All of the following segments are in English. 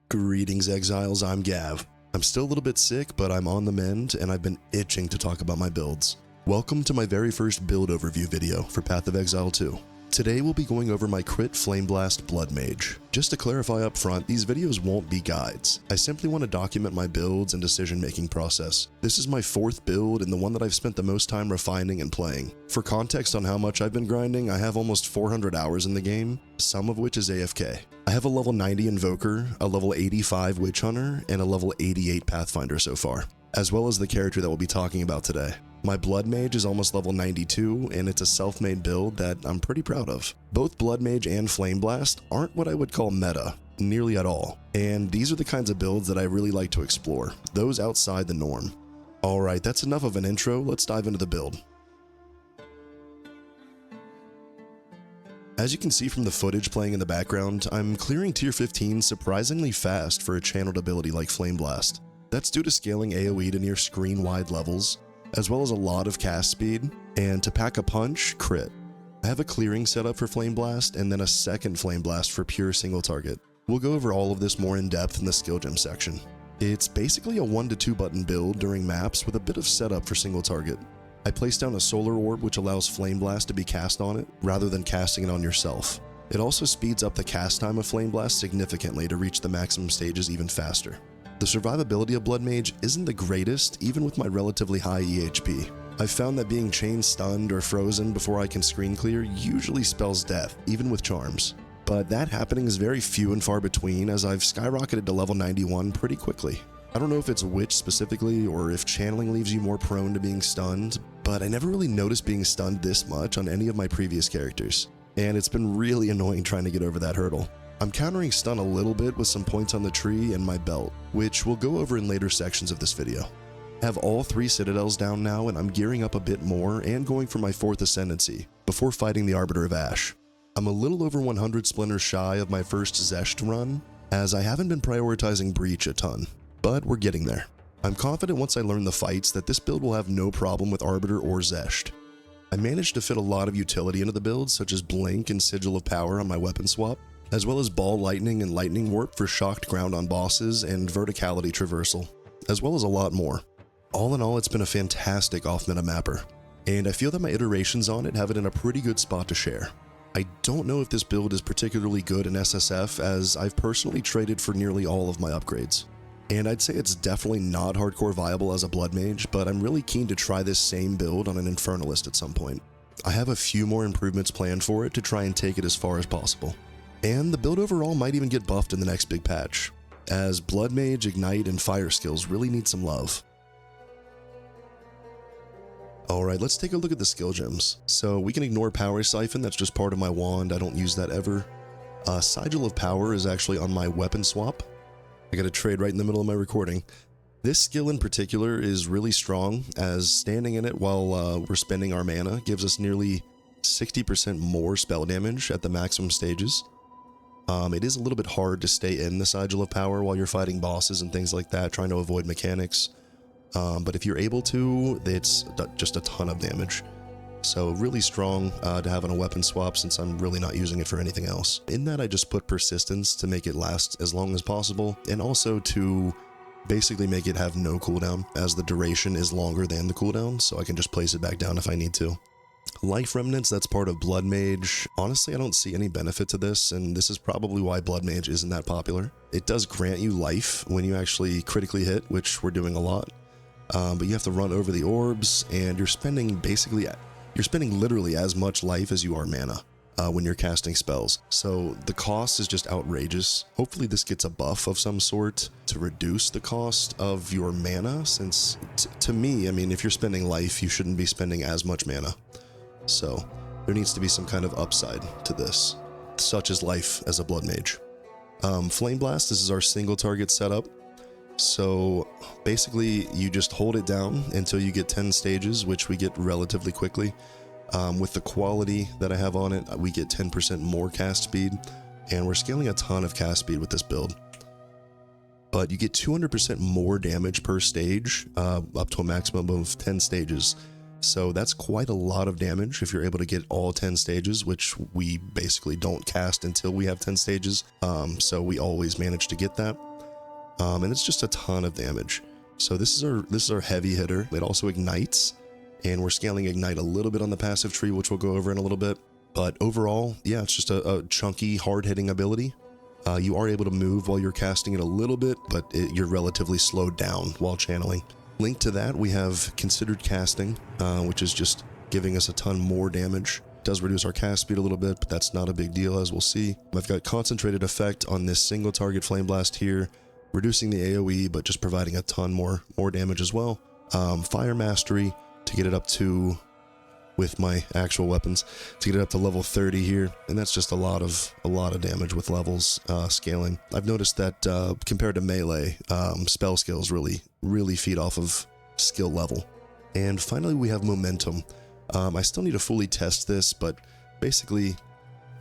Greetings, Exiles, I'm Gav. I'm still a little bit sick, but I'm on the mend, and I've been itching to talk about my builds. Welcome to my very first build overview video for Path of Exile 2. Today we'll be going over my crit Flameblast Blood Mage. Just to clarify up front, these videos won't be guides. I simply want to document my builds and decision-making process. This is my fourth build and the one that I've spent the most time refining and playing. For context on how much I've been grinding, I have almost 400 hours in the game, some of which is AFK. I have a level 90 Invoker, a level 85 Witch Hunter, and a level 88 Pathfinder so far, as well as the character that we'll be talking about today. My Blood Mage is almost level 92, and it's a self-made build that I'm pretty proud of. Both Blood Mage and Flameblast aren't what I would call meta, nearly at all, and these are the kinds of builds that I really like to explore, those outside the norm. Alright, that's enough of an intro, let's dive into the build. As you can see from the footage playing in the background, I'm clearing tier 15 surprisingly fast for a channeled ability like Flameblast. That's due to scaling AoE to near screen-wide levels, as well as a lot of cast speed, and to pack a punch, crit. I have a clearing set up for Flameblast, and then a second Flameblast for pure single target. We'll go over all of this more in depth in the skill gem section. It's basically a 1 to 2 button build during maps with a bit of setup for single target. I place down a solar orb which allows Flameblast to be cast on it, rather than casting it on yourself. It also speeds up the cast time of Flameblast significantly to reach the maximum stages even faster. The survivability of Blood Mage isn't the greatest, even with my relatively high EHP. I've found that being chain stunned or frozen before I can screen clear usually spells death, even with charms. But that happening is very few and far between, as I've skyrocketed to level 91 pretty quickly. I don't know if it's Witch specifically, or if channeling leaves you more prone to being stunned, but I never really noticed being stunned this much on any of my previous characters, and it's been really annoying trying to get over that hurdle. I'm countering stun a little bit with some points on the tree and my belt, which we'll go over in later sections of this video. I have all 3 citadels down now, and I'm gearing up a bit more and going for my 4th ascendancy before fighting the Arbiter of Ash. I'm a little over 100 splinters shy of my first Zesht run, as I haven't been prioritizing Breach a ton, but we're getting there. I'm confident once I learn the fights that this build will have no problem with Arbiter or Zesht. I managed to fit a lot of utility into the build, such as Blink and Sigil of Power on my weapon swap, as well as Ball Lightning and Lightning Warp for shocked ground on bosses and verticality traversal, as well as a lot more. All in all, it's been a fantastic off-meta mapper, and I feel that my iterations on it have it in a pretty good spot to share. I don't know if this build is particularly good in SSF, as I've personally traded for nearly all of my upgrades. And I'd say it's definitely not hardcore viable as a Blood Mage, but I'm really keen to try this same build on an Infernalist at some point. I have a few more improvements planned for it to try and take it as far as possible. And the build overall might even get buffed in the next big patch, as Blood Mage, Ignite, and Fire skills really need some love. Alright, let's take a look at the skill gems. So we can ignore Power Siphon, that's just part of my wand, I don't use that ever. Sigil of Power is actually on my weapon swap. I got a trade right in the middle of my recording. This skill in particular is really strong, as standing in it while we're spending our mana gives us nearly 60% more spell damage at the maximum stages. It is a little bit hard to stay in the Sigil of Power while you're fighting bosses and things like that, trying to avoid mechanics. But if you're able to, it's just a ton of damage. So really strong to have on a weapon swap, since I'm really not using it for anything else. In that, I just put Persistence to make it last as long as possible, and also to basically make it have no cooldown, as the duration is longer than the cooldown, so I can just place it back down if I need to. Life Remnants, that's part of Blood Mage. Honestly, I don't see any benefit to this, and this is probably why Blood Mage isn't that popular. It does grant you life when you actually critically hit, which we're doing a lot, but you have to run over the orbs, and you're spending literally as much life as you are mana when you're casting spells. So the cost is just outrageous. Hopefully this gets a buff of some sort to reduce the cost of your mana, since to me, I mean, if you're spending life, you shouldn't be spending as much mana. So there needs to be some kind of upside to this, such as life as a Blood Mage. Flameblast, this is our single target setup. So basically you just hold it down until you get 10 stages, which we get relatively quickly. With the quality that I have on it, we get 10% more cast speed, and we're scaling a ton of cast speed with this build. But you get 200% more damage per stage, up to a maximum of 10 stages. So that's quite a lot of damage if you're able to get all 10 stages, which we basically don't cast until we have 10 stages. So we always manage to get that. and it's just a ton of damage. So this is our heavy hitter. It also ignites, and we're scaling ignite a little bit on the passive tree, which we'll go over in a little bit. But overall, yeah, it's just a chunky, hard-hitting ability. You are able to move while you're casting it a little bit, but you're relatively slowed down while channeling. Linked to that, we have considered casting, which is just giving us a ton more damage. It does reduce our cast speed a little bit, but that's not a big deal, as we'll see. I've got concentrated effect on this single target flame blast here, reducing the AoE, but just providing a ton more damage as well. Fire mastery to get it up to, with my actual weapons, to get it up to level 30 here, and that's just a lot of damage with levels scaling. I've noticed that compared to melee, spell skills really feed off of skill level. And finally, we have momentum. I still need to fully test this, but basically,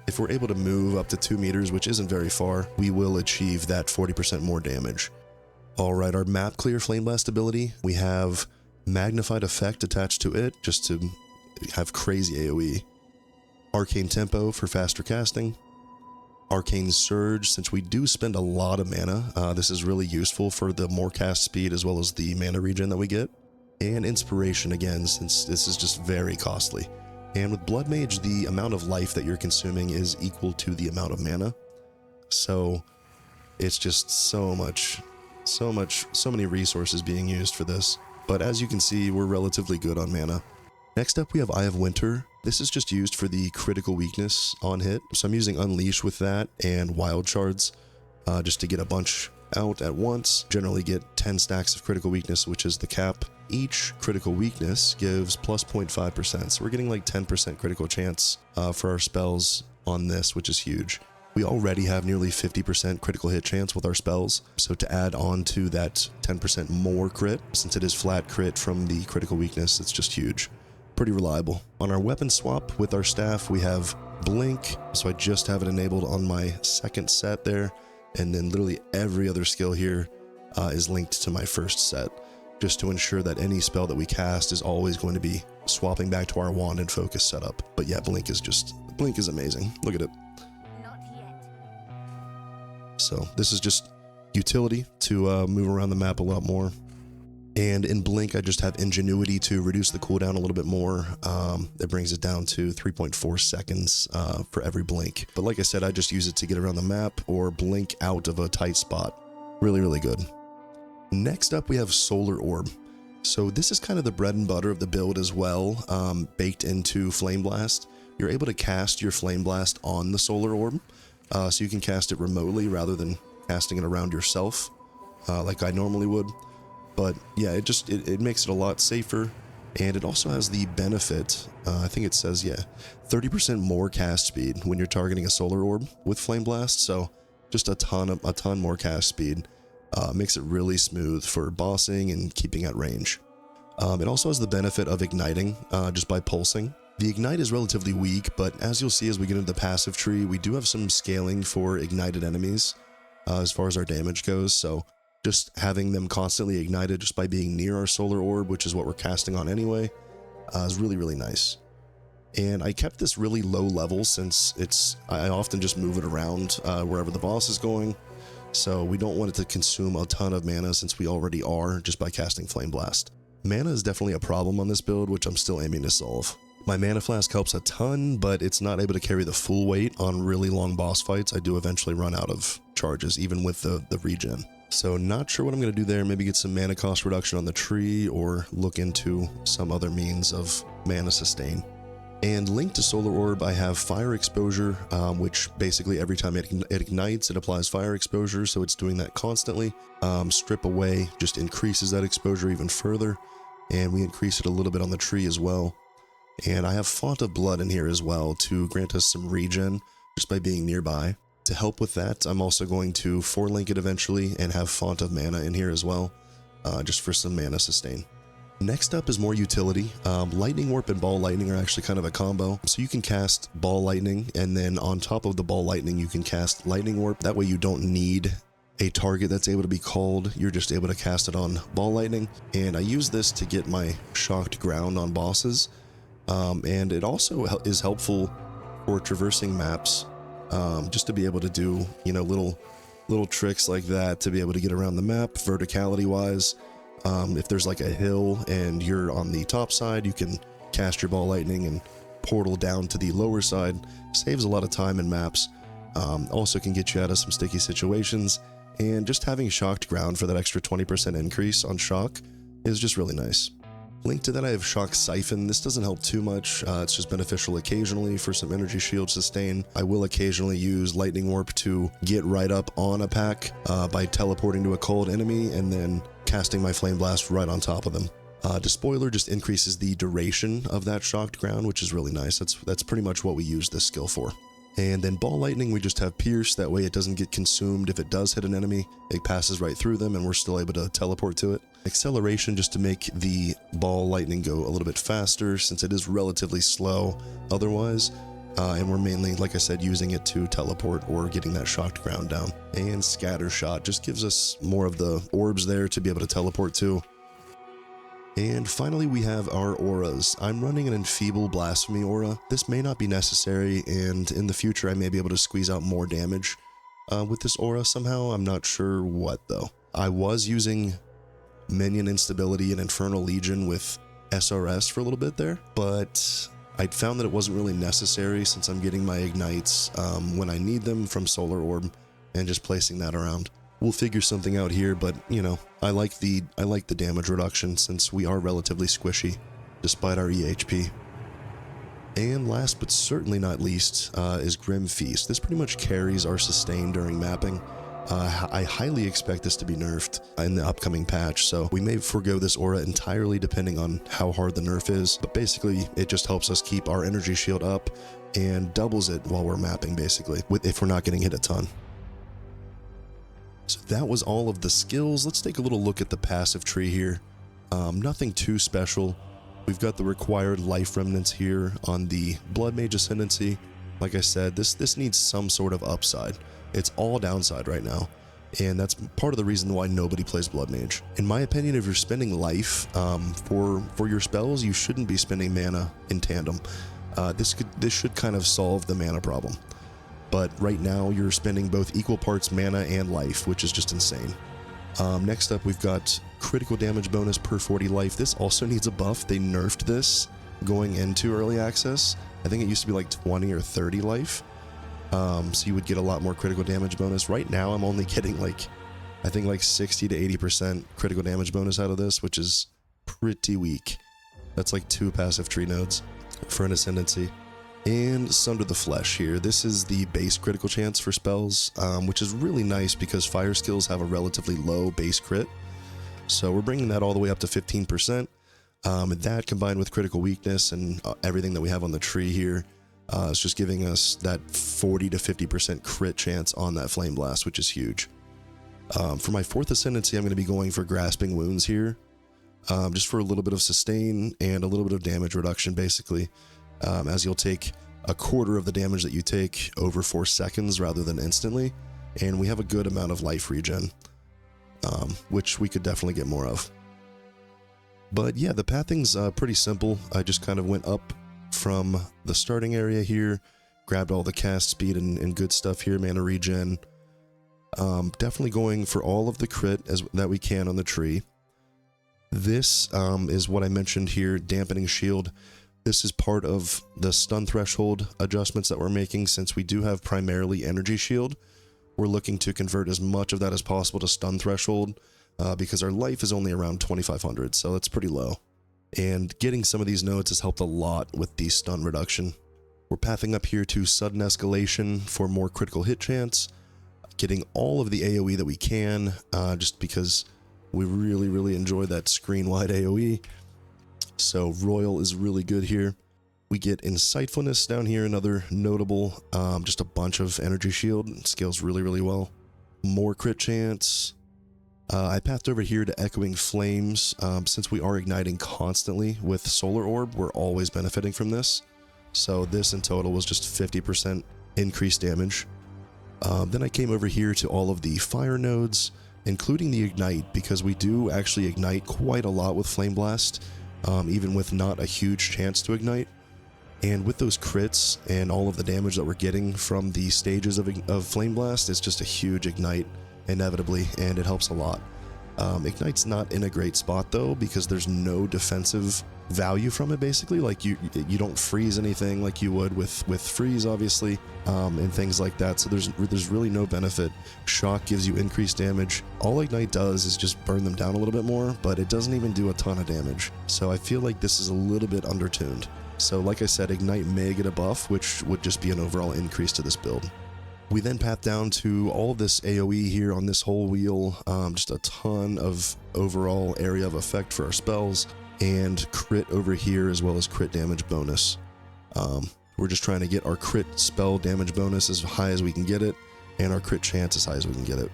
if we're able to move up to 2 meters, which isn't very far, we will achieve that 40% more damage. Alright, our map clear Flameblast ability, we have magnified effect attached to it, just to have crazy AoE. Arcane tempo for faster casting. Arcane surge, since we do spend a lot of mana, this is really useful for the more cast speed as well as the mana regen that we get. And inspiration again, since this is just very costly. And with Blood Mage, the amount of life that you're consuming is equal to the amount of mana. So it's just so many resources being used for this. But as you can see, we're relatively good on mana. Next up, we have Eye of Winter. This is just used for the critical weakness on hit. So I'm using Unleash with that and Wild Shards just to get a bunch out at once. Generally get 10 stacks of critical weakness, which is the cap. Each critical weakness gives plus 0.5%. So we're getting like 10% critical chance for our spells on this, which is huge. We already have nearly 50% critical hit chance with our spells. So to add on to that 10% more crit, since it is flat crit from the critical weakness, it's just huge. Pretty reliable. On our weapon swap with our staff, we have Blink, so I just have it enabled on my second set there, and then literally every other skill here is linked to my first set, just to ensure that any spell that we cast is always going to be swapping back to our wand and focus setup. But yeah, Blink is amazing. Look at it. Not yet. So this is just utility to move around the map a lot more. And in Blink, I just have Ingenuity to reduce the cooldown a little bit more. It brings it down to 3.4 seconds for every blink. But like I said, I just use it to get around the map or blink out of a tight spot. Really, really good. Next up, we have Solar Orb. So this is kind of the bread and butter of the build as well, baked into Flameblast. You're able to cast your Flameblast on the Solar Orb, so you can cast it remotely rather than casting it around yourself, like I normally would. But yeah, it makes it a lot safer, and it also has the benefit, I think it says, yeah, 30% more cast speed when you're targeting a Solar Orb with Flameblast, so just a ton more cast speed. Makes it really smooth for bossing and keeping at range. It also has the benefit of igniting just by pulsing. The ignite is relatively weak, but as you'll see as we get into the passive tree, we do have some scaling for ignited enemies as far as our damage goes, so just having them constantly ignited just by being near our Solar Orb, which is what we're casting on anyway, is really, really nice. And I kept this really low level since I often just move it around wherever the boss is going. So we don't want it to consume a ton of mana since we already are just by casting Flameblast. Mana is definitely a problem on this build, which I'm still aiming to solve. My mana flask helps a ton, but it's not able to carry the full weight on really long boss fights. I do eventually run out of charges, even with the regen. So not sure what I'm going to do there. Maybe get some mana cost reduction on the tree or look into some other means of mana sustain. And linked to Solar Orb, I have Fire Exposure, which basically every time it ignites, it applies fire exposure, so it's doing that constantly. Strip Away just increases that exposure even further, and we increase it a little bit on the tree as well. And I have Font of Blood in here as well to grant us some regen just by being nearby. To help with that, I'm also going to 4-link it eventually and have Font of Mana in here as well, just for some mana sustain. Next up is more utility. Lightning Warp and Ball Lightning are actually kind of a combo. So you can cast Ball Lightning, and then on top of the Ball Lightning, you can cast Lightning Warp. That way you don't need a target that's able to be called. You're just able to cast it on Ball Lightning. And I use this to get my Shocked Ground on bosses. And it also is helpful for traversing maps, just to be able to do, little little tricks like that to be able to get around the map, verticality wise. If there's like a hill and you're on the top side, you can cast your ball lightning and portal down to the lower side. Saves a lot of time in maps. Also can get you out of some sticky situations, and just having shocked ground for that extra 20% increase on shock is just really nice. Linked to that, I have Shock Siphon. This doesn't help too much, it's just beneficial occasionally for some energy shield sustain. I will occasionally use Lightning Warp to get right up on a pack by teleporting to a cold enemy and then casting my Flame Blast right on top of them. Despoiler just increases the duration of that shocked ground, which is really nice. That's pretty much what we use this skill for. And then Ball Lightning, we just have Pierce, that way it doesn't get consumed. If it does hit an enemy, it passes right through them and we're still able to teleport to it. Acceleration, just to make the Ball Lightning go a little bit faster, since it is relatively slow otherwise. And we're mainly, like I said, using it to teleport or getting that shocked ground down. And Scatter Shot just gives us more of the orbs there to be able to teleport to. And finally, we have our auras. I'm running an Enfeeble Blasphemy aura. This may not be necessary, and in the future I may be able to squeeze out more damage with this aura somehow. I'm not sure what though. I was using Minion Instability and Infernal Legion with SRS for a little bit there, but I found that it wasn't really necessary since I'm getting my ignites when I need them from Solar Orb and just placing that around. We'll figure something out here, but you know, I like the damage reduction since we are relatively squishy despite our EHP. And last but certainly not least is Grim Feast. This pretty much carries our sustain during mapping. I highly expect this to be nerfed in the upcoming patch, so we may forego this aura entirely depending on how hard the nerf is, but basically it just helps us keep our energy shield up and doubles it while we're mapping basically, if we're not getting hit a ton. So that was all of the skills. Let's take a little look at the passive tree here. Nothing too special. We've got the required life remnants here on the Blood Mage Ascendancy. Like I said, this needs some sort of upside. It's all downside right now, and that's part of the reason why nobody plays Blood Mage. In my opinion, if you're spending life for your spells, you shouldn't be spending mana in tandem. This should kind of solve the mana problem. But right now you're spending both equal parts mana and life, which is just insane. Next up, we've got critical damage bonus per 40 life. This also needs a buff. They nerfed this going into early access. I think it used to be like 20 or 30 life. So you would get a lot more critical damage bonus. Right now I'm only getting I think like 60 to 80% critical damage bonus out of this, which is pretty weak. That's like 2 passive tree nodes for an ascendancy. And Sunder the Flesh here. This is the base critical chance for spells, which is really nice because fire skills have a relatively low base crit. So we're bringing that all the way up to 15%. That combined with critical weakness and everything that we have on the tree here, is just giving us that 40 to 50% crit chance on that Flame Blast, which is huge. For my 4th Ascendancy, I'm going to be going for Grasping Wounds here, just for a little bit of sustain and a little bit of damage reduction, basically. As you'll take a quarter of the damage that you take over 4 seconds rather than instantly, and we have a good amount of life regen, which we could definitely get more of. But yeah, the pathing's pretty simple. I just kind of went up from the starting area here, grabbed all the cast speed and good stuff here, mana regen. Definitely going for all of the crit that we can on the tree. This is what I mentioned here, dampening shield. This is part of the stun threshold adjustments that we're making. Since we do have primarily energy shield, we're looking to convert as much of that as possible to stun threshold because our life is only around 2500, so that's pretty low. And getting some of these nodes has helped a lot with the stun reduction. We're pathing up here to sudden escalation for more critical hit chance, getting all of the AoE that we can, just because we really enjoy that screen-wide AoE. So Royal is really good here. We get Insightfulness down here, another notable, just a bunch of energy shield, scales really well. More crit chance. I pathed over here to Echoing Flames. Since we are igniting constantly with Solar Orb, we're always benefiting from this. So this in total was just 50% increased damage. Then I came over here to all of the fire nodes, including the Ignite, because we do actually ignite quite a lot with Flameblast. Even with not a huge chance to ignite. And with those crits and all of the damage that we're getting from the stages of Flameblast, it's just a huge ignite inevitably, and it helps a lot. Ignite's not in a great spot though, because there's no defensive value from it. Basically, like you don't freeze anything like you would with freeze, obviously, and things like that. So there's really no benefit. Shock gives you increased damage. All Ignite does is just burn them down a little bit more, but it doesn't even do a ton of damage. So I feel like this is a little bit undertuned. So like I said, Ignite may get a buff, which would just be an overall increase to this build. We then path down to all of this AoE here on this whole wheel, just a ton of overall area of effect for our spells, and crit over here as well as crit damage bonus. We're just trying to get our crit spell damage bonus as high as we can get it, and our crit chance as high as we can get it.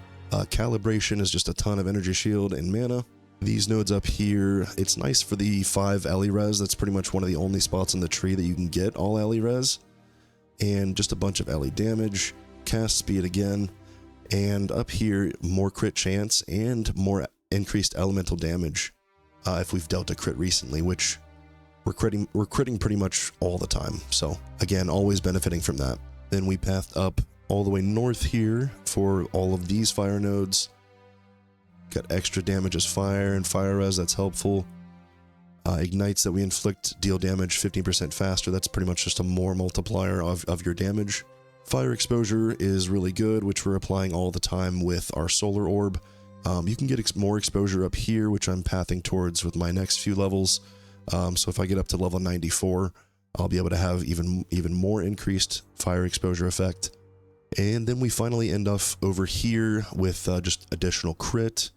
Calibration is just a ton of energy shield and mana. These nodes up here, it's nice for the 5 Ellie res. That's pretty much one of the only spots in the tree that you can get all Ellie res. And just a bunch of Ellie damage. Cast speed again, and up here more crit chance and more increased elemental damage if we've dealt a crit recently, which we're critting pretty much all the time, so again, always benefiting from that. Then we pathed up all the way north here for all of these fire nodes. Got extra damage as fire and fire res, that's helpful. Ignites that we inflict deal damage 15% faster. That's pretty much just a more multiplier of your damage. Fire exposure is really good, which we're applying all the time with our solar orb. You can get more exposure up here, which I'm pathing towards with my next few levels. So if I get up to level 94, I'll be able to have even more increased fire exposure effect. And then we finally end up over here with just additional crit.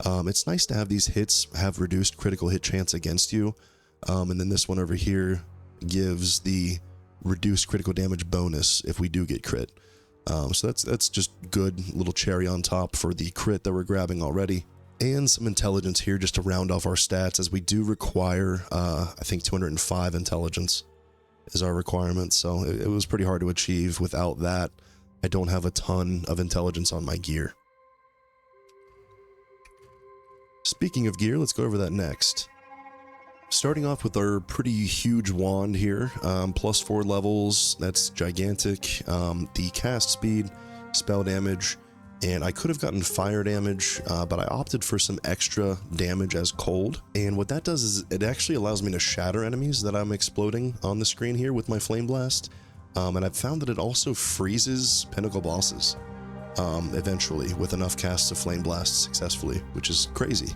It's nice to have these hits have reduced critical hit chance against you. And then this one over here gives the reduced critical damage bonus if we do get crit. So that's just good little cherry on top for the crit that we're grabbing already. And some intelligence here just to round off our stats, as we do require, I think 205 intelligence is our requirement. So it was pretty hard to achieve without that. I don't have a ton of intelligence on my gear. Speaking of gear, let's go over that next. Starting off with our pretty huge wand here, +4 levels, that's gigantic. The cast speed, spell damage, and I could have gotten fire damage, but I opted for some extra damage as cold. And what that does is it actually allows me to shatter enemies that I'm exploding on the screen here with my Flameblast. And I've found that it also freezes pinnacle bosses eventually with enough casts of Flameblast successfully, which is crazy.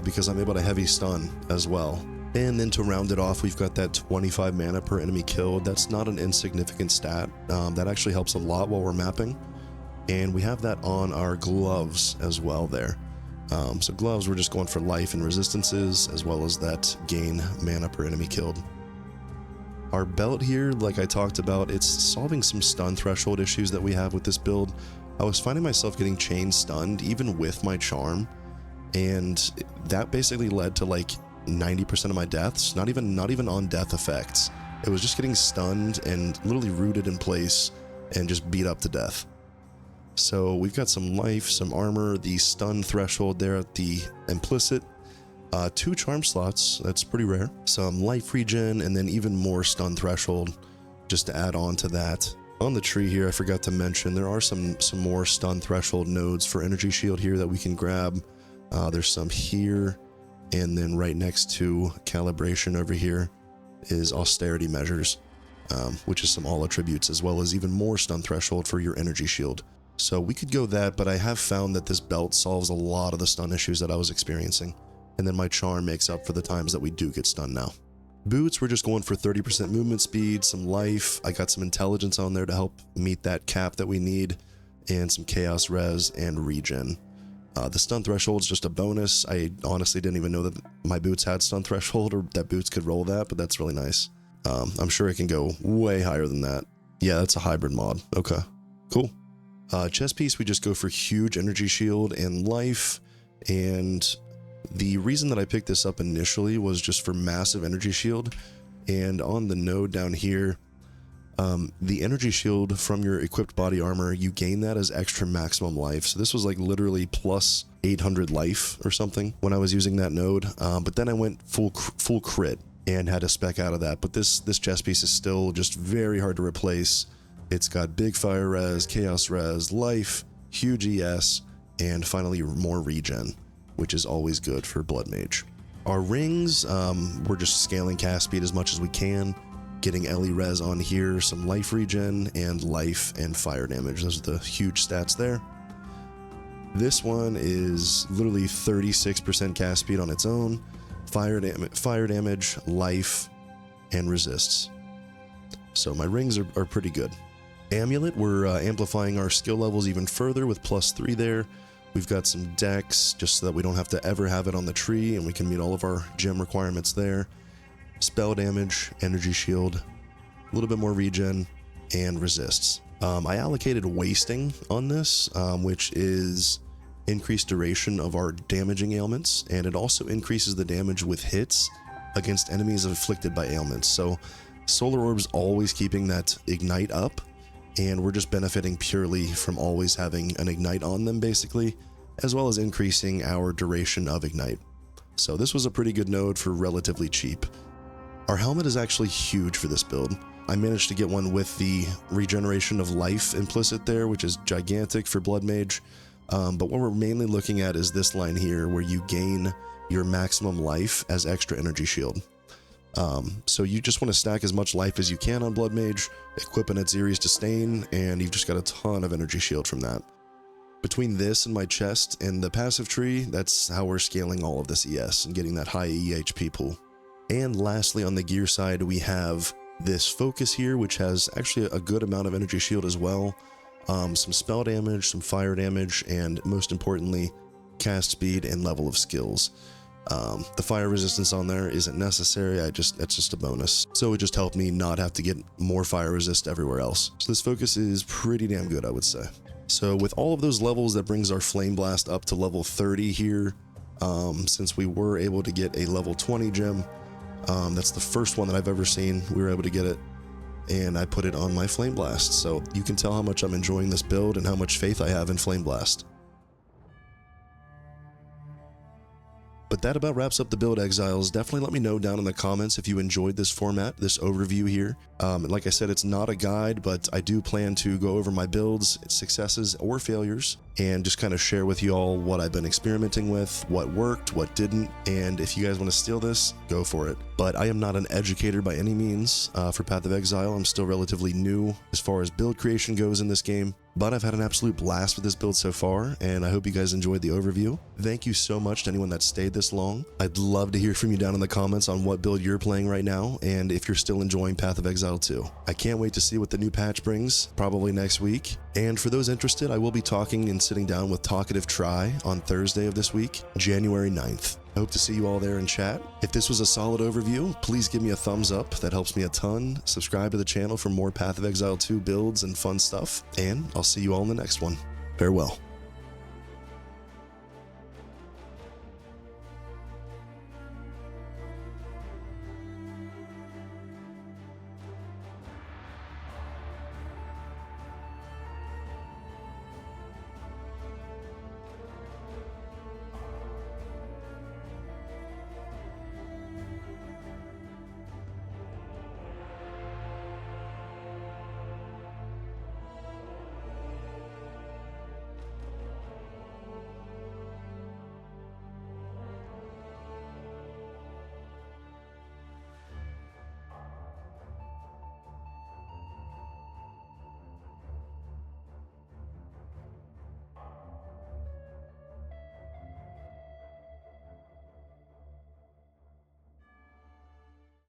Because I'm able to heavy stun as well. And then to round it off, we've got that 25 mana per enemy killed. That's not an insignificant stat. That actually helps a lot while we're mapping. And we have that on our gloves as well there. So gloves, we're just going for life and resistances, as well as that gain mana per enemy killed. Our belt here, like I talked about, it's solving some stun threshold issues that we have with this build. I was finding myself getting chain stunned even with my charm. And that basically led to like 90% of my deaths, not even on death effects. It was just getting stunned and literally rooted in place and just beat up to death. So we've got some life, some armor, the stun threshold there at the implicit, 2 charm slots, that's pretty rare, some life regen, and then even more stun threshold just to add on to that. On the tree here, I forgot to mention, there are some more stun threshold nodes for energy shield here that we can grab. There's some here, and then right next to calibration over here is austerity measures, which is some all attributes, as well as even more stun threshold for your energy shield. So we could go that, but I have found that this belt solves a lot of the stun issues that I was experiencing, and then my charm makes up for the times that we do get stunned now. Boots, we're just going for 30% movement speed, some life. I got some intelligence on there to help meet that cap that we need, and some chaos res and regen. The stun threshold is just a bonus. I honestly didn't even know that my boots had stun threshold, or that boots could roll that, but that's really nice. I'm sure it can go way higher than that. Yeah, that's a hybrid mod. Okay, cool. Chest piece, we just go for huge energy shield and life, and the reason that I picked this up initially was just for massive energy shield. And on the node down here, the energy shield from your equipped body armor, you gain that as extra maximum life. So this was like literally plus 800 life or something when I was using that node. But then I went full crit. and had to spec out of that. But this chest piece is still just very hard to replace. It's got big fire res, chaos res, life, huge ES, and finally more regen, which is always good for Blood Mage. Our rings, we're just scaling cast speed as much as we can, getting LE res on here, some life regen, and life and fire damage. Those are the huge stats there. This one is literally 36% cast speed on its own, fire damage, life, and resists. So my rings are pretty good. Amulet, we're amplifying our skill levels even further with +3 there. We've got some dex just so that we don't have to ever have it on the tree and we can meet all of our gem requirements there. Spell damage, energy shield, a little bit more regen, and resists. I allocated wasting on this, which is increased duration of our damaging ailments, and it also increases the damage with hits against enemies afflicted by ailments. So Solar Orb's always keeping that ignite up, and we're just benefiting purely from always having an ignite on them basically, as well as increasing our duration of ignite. So this was a pretty good node for relatively cheap. Our helmet is actually huge for this build. I managed to get one with the regeneration of life implicit there, which is gigantic for Blood Mage. But what we're mainly looking at is this line here where you gain your maximum life as extra energy shield. So you just want to stack as much life as you can on Blood Mage, equip an Atziri's Disdain, and you've just got a ton of energy shield from that. Between this and my chest and the passive tree, that's how we're scaling all of this ES and getting that high EHP pool. And lastly, on the gear side, we have this focus here, which has actually a good amount of energy shield as well. Some spell damage, some fire damage, and most importantly, cast speed and level of skills. The fire resistance on there isn't necessary, it's just a bonus. So it just helped me not have to get more fire resist everywhere else. So this focus is pretty damn good, I would say. So with all of those levels, that brings our Flameblast up to level 30 here. Since we were able to get a level 20 gem, that's the first one that I've ever seen. We were able to get it, and I put it on my Flameblast. So you can tell how much I'm enjoying this build and how much faith I have in Flameblast. But that about wraps up the build, Exiles. Definitely let me know down in the comments if you enjoyed this format, this overview here. Like I said, it's not a guide, but I do plan to go over my builds, successes or failures, and just kind of share with you all what I've been experimenting with, what worked, what didn't, and if you guys want to steal this, go for it. But I am not an educator by any means for Path of Exile. I'm still relatively new as far as build creation goes in this game, but I've had an absolute blast with this build so far, and I hope you guys enjoyed the overview. Thank you so much to anyone that stayed this long. I'd love to hear from you down in the comments on what build you're playing right now, and if you're still enjoying Path of Exile 2. I can't wait to see what the new patch brings, probably next week. And for those interested, I will be talking and sitting down with Talkative Try on Thursday of this week, January 9th. I hope to see you all there in chat. If this was a solid overview, please give me a thumbs up. That helps me a ton. Subscribe to the channel for more Path of Exile 2 builds and fun stuff. And I'll see you all in the next one. Farewell.